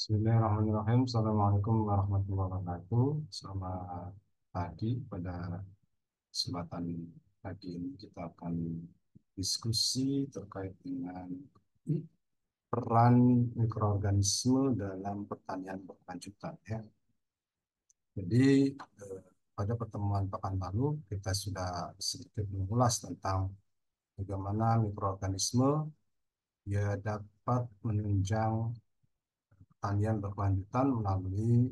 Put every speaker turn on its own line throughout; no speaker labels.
Bismillahirrahmanirrahim. Assalamualaikum warahmatullahi wabarakatuh. Selamat pagi. Pada kesempatan pagi ini kita akan diskusi terkait dengan peran mikroorganisme dalam pertanian berkelanjutan. Ya. Jadi pada pertemuan pekan lalu kita sudah sedikit mengulas tentang bagaimana mikroorganisme dia dapat menunjang pertanian berkelanjutan melalui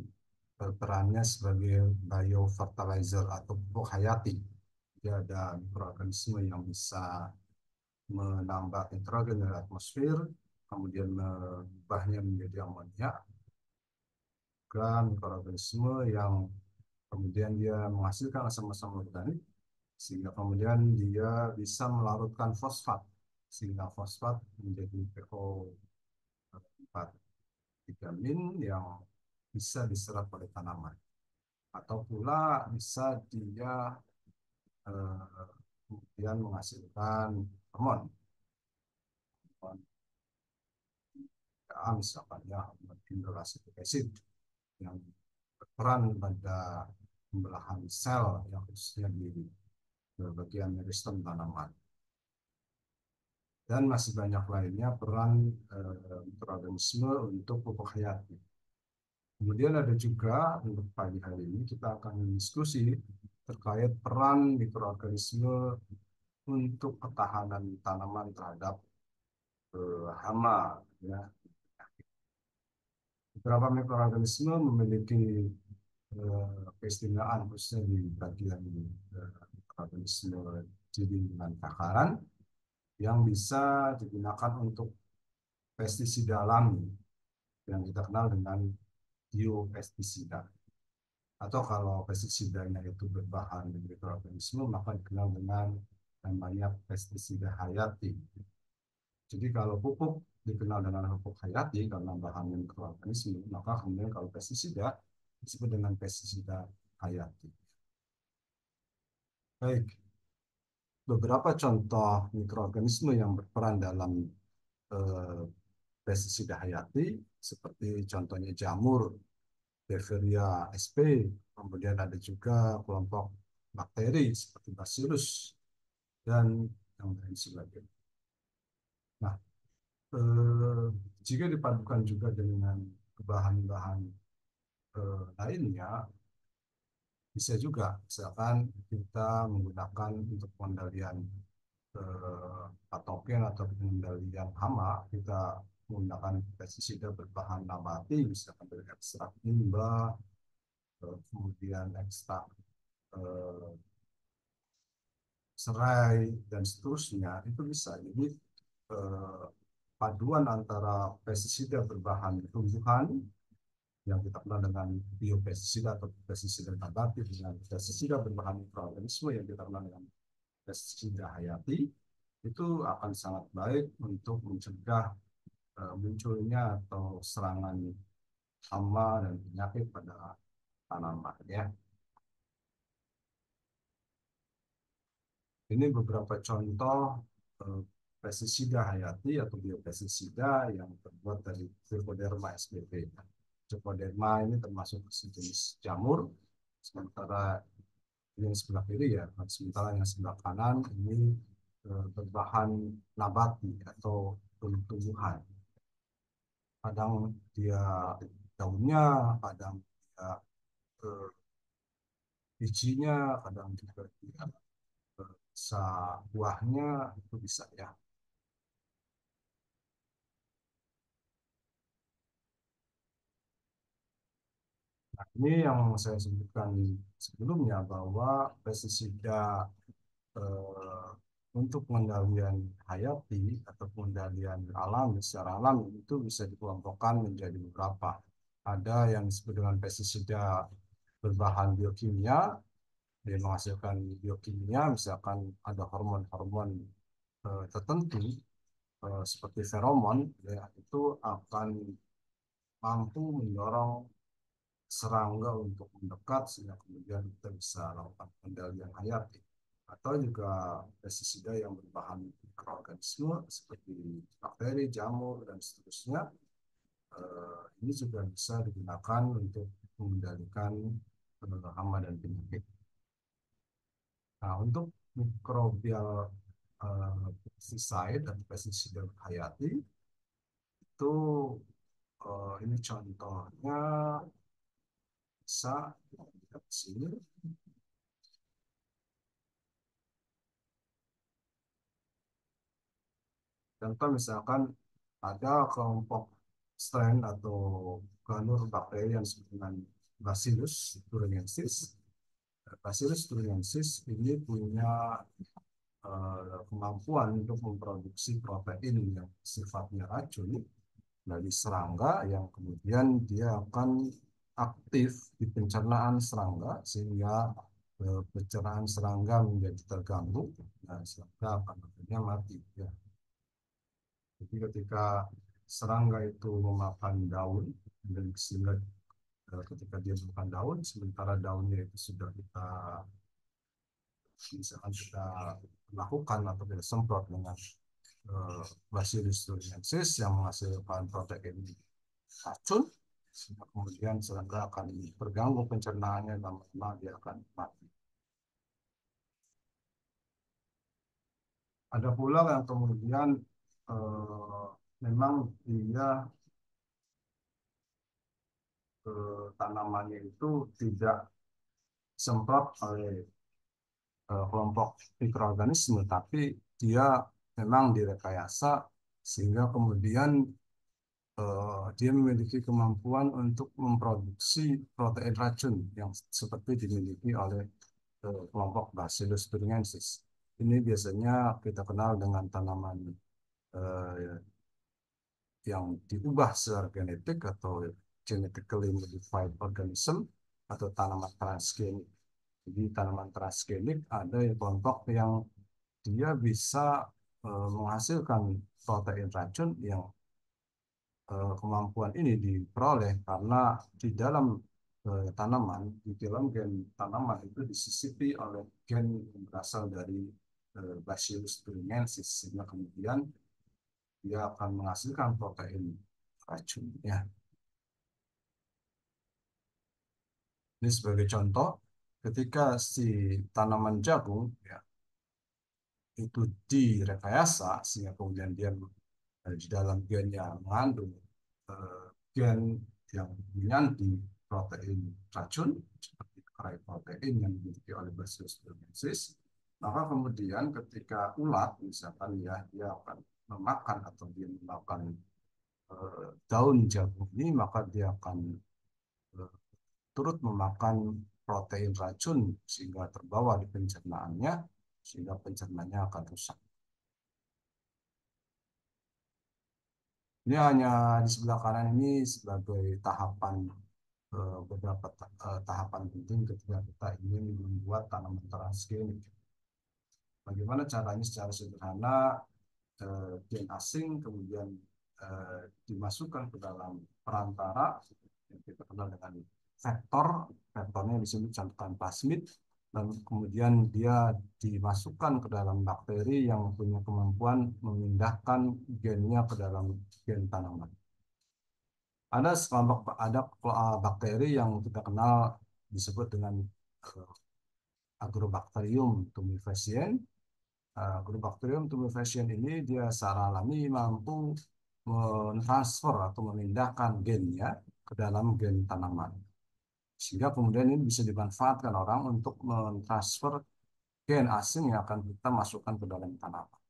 perannya sebagai biofertilizer atau pupuk hayati. Jadi ada mikroorganisme yang bisa menambah nitrogen dari atmosfer, kemudian mengubahnya menjadi amonia, dan mikroorganisme yang kemudian dia menghasilkan asam-asam organik, sehingga kemudian dia bisa melarutkan fosfat, sehingga fosfat menjadi PO4 vitamin yang bisa diserap oleh tanaman. Atau pula bisa dia kemudian menghasilkan hormon, hormon misalkan ya hormon indolactic acid yang berperan pada pembelahan sel yang khususnya di bagian meristem tanaman. Dan masih banyak lainnya peran mikroorganisme untuk pupuk hayati. Kemudian ada juga untuk pagi hari ini kita akan diskusi terkait peran mikroorganisme untuk ketahanan tanaman terhadap hama. Ya. Beberapa mikroorganisme memiliki keistimewaan khususnya di bagian mikroorganisme di lingkungan takaran yang bisa digunakan untuk pestisida alami yang kita kenal dengan biopestisida. Atau kalau pestisidanya itu berbahan dari mikroorganisme maka dikenal dengan namanya pestisida hayati. Jadi kalau pupuk dikenal dengan pupuk hayati karena bahannya mikroorganisme, maka kemudian kalau pestisida disebut dengan pestisida hayati. Baik, beberapa contoh mikroorganisme yang berperan dalam eh, pestisida hayati seperti contohnya jamur, Beveria sp, kemudian ada juga kelompok bakteri seperti Bacillus dan yang lain sebagainya. Nah, eh, jika dipadukan juga dengan bahan-bahan lainnya, bisa juga misalkan kita menggunakan untuk pengendalian patogen atau pengendalian hama, kita menggunakan pestisida berbahan nabati, misalkan dari ekstrak limbah, kemudian ekstrak eh, serai dan seterusnya, itu bisa. Jadi eh, paduan antara pestisida berbahan tumbuhan yang kita kenal dengan biopestisida atau pestisida nabati dengan pestisida berbahan mikroorganisme yang kita kenal dengan pestisida hayati, itu akan sangat baik untuk mencegah munculnya atau serangan hama dan penyakit pada tanaman ya. Ini beberapa contoh pestisida hayati atau biopestisida yang terbuat dari Trichoderma spp. Trichoderma ini termasuk sejenis jamur, sementara yang sebelah kiri ya, sementara yang sebelah kanan ini berbahan nabati atau tumbuhan. Kadang dia daunnya, kadang dia eh, bijinya, kadang juga dia bisa buahnya, itu bisa ya. Nah, ini yang saya sebutkan sebelumnya bahwa pestisida eh, untuk pengendalian hayati atau pengendalian alam secara alami itu bisa dikelompokkan menjadi beberapa. Ada yang disebut dengan pestisida berbahan biokimia, dia menghasilkan biokimia, misalkan ada hormon-hormon tertentu seperti feromon, ya, itu akan mampu mendorong serangga untuk mendekat sehingga kemudian kita bisa lakukan pengendalian hayati. Atau juga pestisida yang berbahan mikroorganisme seperti bakteri, jamur, dan seterusnya Ini juga bisa digunakan untuk mengendalikan hama dan penyakit. Nah, untuk mikrobial pesticide dan pestisida hayati itu ini contohnya bisa lihat di sini. Contoh misalkan ada kelompok strain atau galur bakteri yang disebut dengan Bacillus thuringiensis. Bacillus thuringiensis ini punya kemampuan untuk memproduksi protein yang sifatnya racun dari serangga yang kemudian dia akan aktif di pencernaan serangga sehingga pencernaan serangga menjadi terganggu dan serangga akan akhirnya mati. Ya. Jadi ketika serangga itu memakan daun dan sehingga ketika dia memakan daun sementara daunnya itu sudah kita misalkan kita lakukan atau kita semprot dengan Bacillus thuringiensis yang menghasilkan protein racun sehingga kemudian serangga akan terganggu pencernaannya dan lama dia akan mati. Ada pula yang kemudian eh, memang dia tanamannya itu tidak semprot oleh kelompok mikroorganisme, tapi dia memang direkayasa sehingga kemudian dia memiliki kemampuan untuk memproduksi protein racun yang seperti dimiliki oleh kelompok Bacillus thuringiensis. Ini biasanya kita kenal dengan tanaman eh, yang diubah secara genetik atau genetically modified organism atau tanaman transgenik. Jadi tanaman transgenik ada yang kelompok yang dia bisa menghasilkan protein racun yang kemampuan ini diperoleh karena di dalam tanaman, di dalam gen tanaman itu disisipi oleh gen yang berasal dari Bacillus thuringiensis sehingga kemudian dia akan menghasilkan protein racun. Ya. Ini sebagai contoh, ketika si tanaman jagung ya, itu direkayasa sehingga kemudian dia di dalam gennya mengandung gen yang menyanti protein racun seperti kerai protein yang dimiliki oleh Bacillus thuringiensis, maka kemudian ketika ulat misalkan ya dia akan memakan atau dia memakan daun jagung ini maka dia akan eh, turut memakan protein racun sehingga terbawa di pencernaannya sehingga pencernaannya akan rusak. Ini hanya di sebelah kanan ini sebagai tahapan beberapa tahapan penting ketika kita ingin membuat tanaman transgenik. Bagaimana caranya secara sederhana gen asing kemudian dimasukkan ke dalam perantara yang kita kenal dengan vektor, vektornya disebut cantukan plasmid, dan kemudian dia dimasukkan ke dalam bakteri yang punya kemampuan memindahkan gennya ke dalam gen tanaman. Ada sekelompok bakteri yang kita kenal disebut dengan Agrobacterium tumefaciens. Agrobacterium tumefaciens ini dia secara alami mampu mentransfer atau memindahkan gennya ke dalam gen tanaman. Sehingga kemudian ini bisa dimanfaatkan orang untuk mentransfer gen asing yang akan kita masukkan ke dalam tanaman.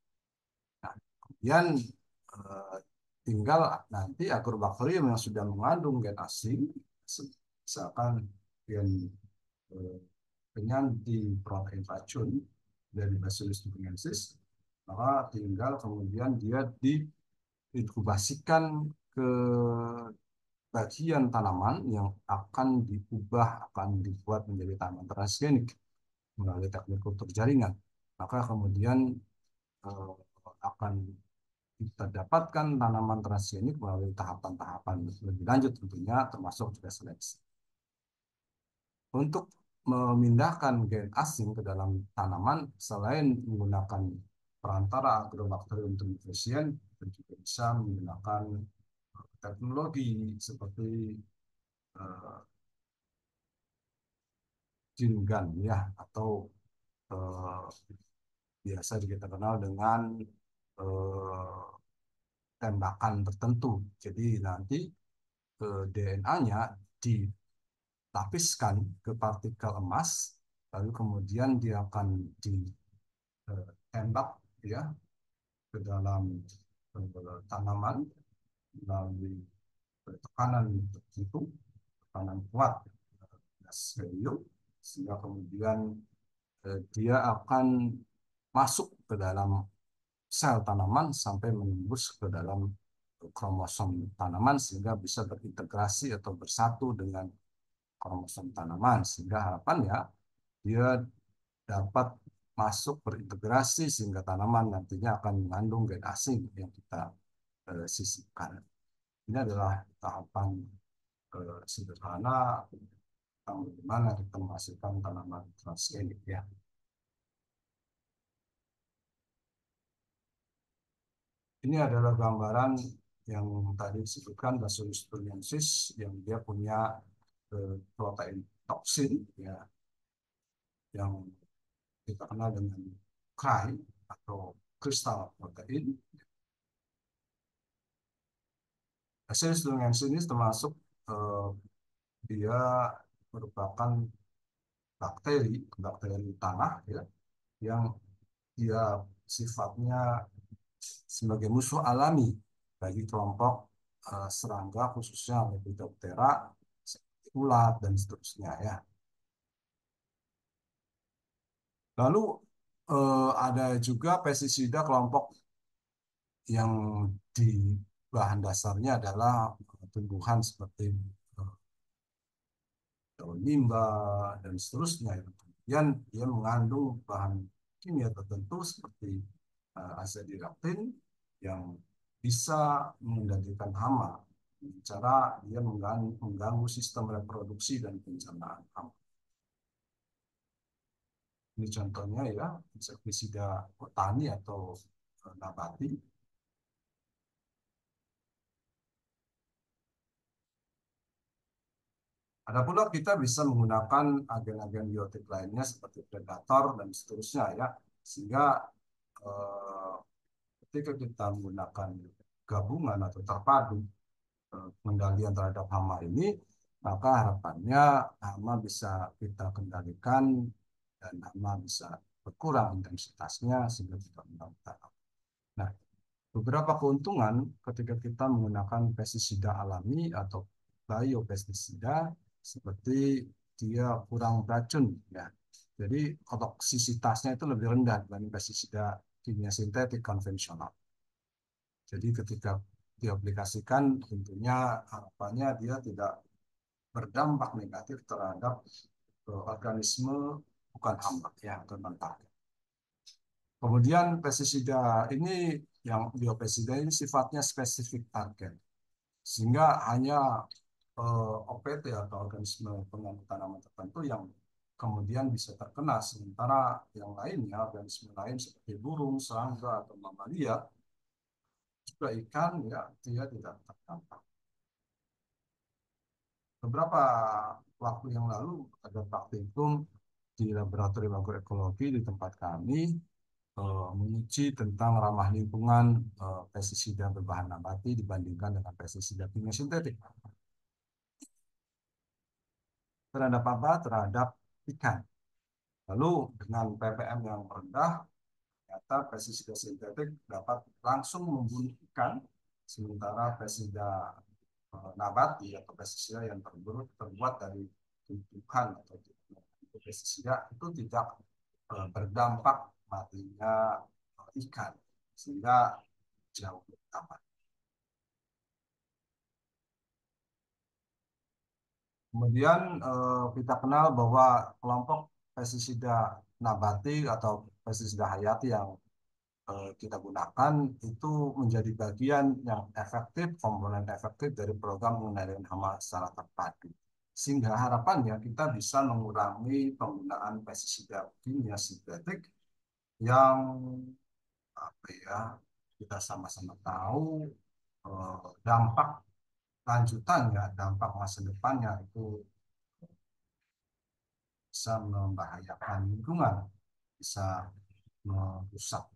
Nah, kemudian eh, tinggal nanti agrobakterium yang sudah mengandung gen asing, misalkan gen eh, penyanti protein racun dari Bacillus thuringiensis, maka tinggal kemudian dia diinkubasikan ke bagian tanaman yang akan diubah, akan dibuat menjadi tanaman transgenik melalui teknik kultur jaringan. Maka kemudian eh, akan kita dapatkan tanaman transgenik melalui tahapan-tahapan lebih lanjut tentunya termasuk juga seleksi. Untuk memindahkan gen asing ke dalam tanaman selain menggunakan perantara Agrobacterium tumefaciens, kita juga bisa menggunakan teknologi seperti eh, gene gun ya, atau eh, biasa kita kenal dengan eh, tembakan tertentu. Jadi nanti DNA-nya dilapiskan ke partikel emas, lalu kemudian dia akan ditembak ya ke dalam tanaman melalui tekanan tertentu, tekanan kuat gas helium, sehingga kemudian dia akan masuk ke dalam sel tanaman sampai menembus ke dalam kromosom tanaman sehingga bisa berintegrasi atau bersatu dengan kromosom tanaman, sehingga harapannya dia dapat masuk berintegrasi sehingga tanaman nantinya akan mengandung gen asing yang kita sisipkan. Ini adalah tahapan sederhana tentang bagaimana kita menghasilkan tanaman transgenik ya. Ini adalah gambaran yang tadi disebutkan Bacillus thuringiensis yang dia punya protein toksin ya, yang kita kenal dengan CRY atau kristal protein. Bacillus thuringiensis ini termasuk eh, dia merupakan bakteri tanah ya, yang dia sifatnya sebagai musuh alami bagi kelompok serangga khususnya Lepidoptera, seperti ulat dan seterusnya ya. Lalu ada juga pestisida kelompok yang di bahan dasarnya adalah tumbuhan seperti eh, daun mimba dan seterusnya. Kemudian dia mengandung bahan kimia tertentu seperti azadirachtin yang bisa mengendalikan hama. Cara dia mengganggu sistem reproduksi dan pencernaan hama. Ini contohnya ya, insektisida botani atau nabati. Ada pula kita bisa menggunakan agen-agen biotik lainnya seperti predator dan seterusnya ya, sehingga eh, ketika kita menggunakan gabungan atau terpadu pengendalian terhadap hama ini, maka harapannya hama bisa kita kendalikan dan hama bisa berkurang intensitasnya sehingga tidak mengganggu. Nah, beberapa keuntungan ketika kita menggunakan pestisida alami atau biopestisida seperti dia kurang beracun ya. Jadi toksisitasnya itu lebih rendah dibanding pestisida kimia sintetik konvensional. Jadi ketika diaplikasikan tentunya harapannya dia tidak berdampak negatif terhadap organisme bukan hama ya atau non target. Kemudian pestisida ini yang biopestisida ini sifatnya spesifik target sehingga hanya OPT atau organisme pengganggu tanaman tertentu yang kemudian bisa terkena sementara yang lainnya organisme lain seperti burung, serangga atau mamalia juga ikan ya dia tidak terdampak. Beberapa waktu yang lalu ada praktikum di laboratorium agroekologi di tempat kami menguji tentang ramah lingkungan pestisida berbahan nabati dibandingkan dengan pestisida kimia sintetik. Terhadap apa? Terhadap ikan. Lalu dengan ppm yang rendah, ternyata pestisida sintetik dapat langsung membunuh ikan, sementara pestisida nabati atau pestisida yang terbuat dari tumbuhan atau pestisida itu tidak berdampak matinya ikan, sehingga jauh lebih aman. Kemudian kita kenal bahwa kelompok pestisida nabati atau pestisida hayati yang kita gunakan itu menjadi bagian yang efektif, komponen efektif dari program pengendalian hama secara terpadu. Sehingga harapannya kita bisa mengurangi penggunaan pestisida kimia sintetik yang apa ya kita sama-sama tahu dampak lanjutannya, dampak masa depannya itu bisa membahayakan lingkungan, bisa merusak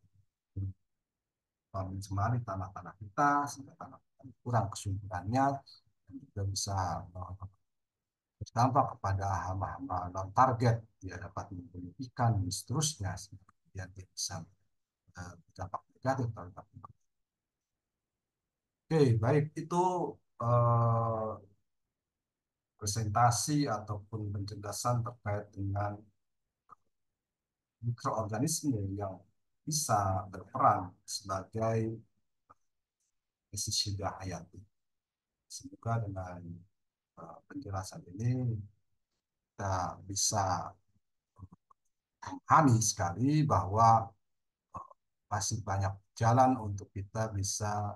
mencemari tanah-tanah kita sehingga tanah kurang kesuburannya, dan juga bisa berdampak kepada hama-hama non target, dia dapat membunuh ikan dan seterusnya, kemudian dia bisa berdampak negatif terhadap lingkungan. Oke, baik itu eh, presentasi ataupun penjelasan terkait dengan mikroorganisme yang bisa berperan sebagai pestisida hayati. Semoga dengan penjelasan ini kita bisa memahami sekali bahwa masih banyak jalan untuk kita bisa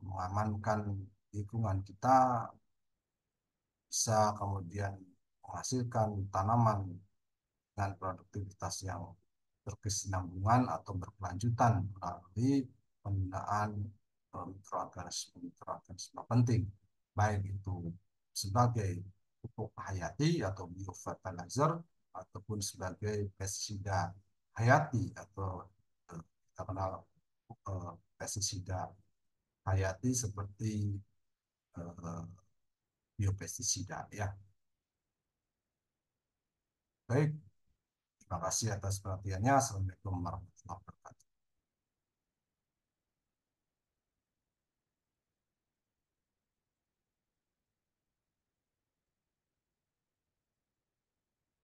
mengamankan lingkungan kita, bisa kemudian menghasilkan tanaman dengan produktivitas yang berkesinambungan atau berkelanjutan melalui penggunaan mikroorganisme penting, baik itu sebagai pupuk hayati atau biofertilizer ataupun sebagai pestisida hayati atau kita kenal pestisida hayati seperti eh, biopestisida ya. Baik, terima kasih atas perhatiannya. Assalamualaikum warahmatullahi wabarakatuh.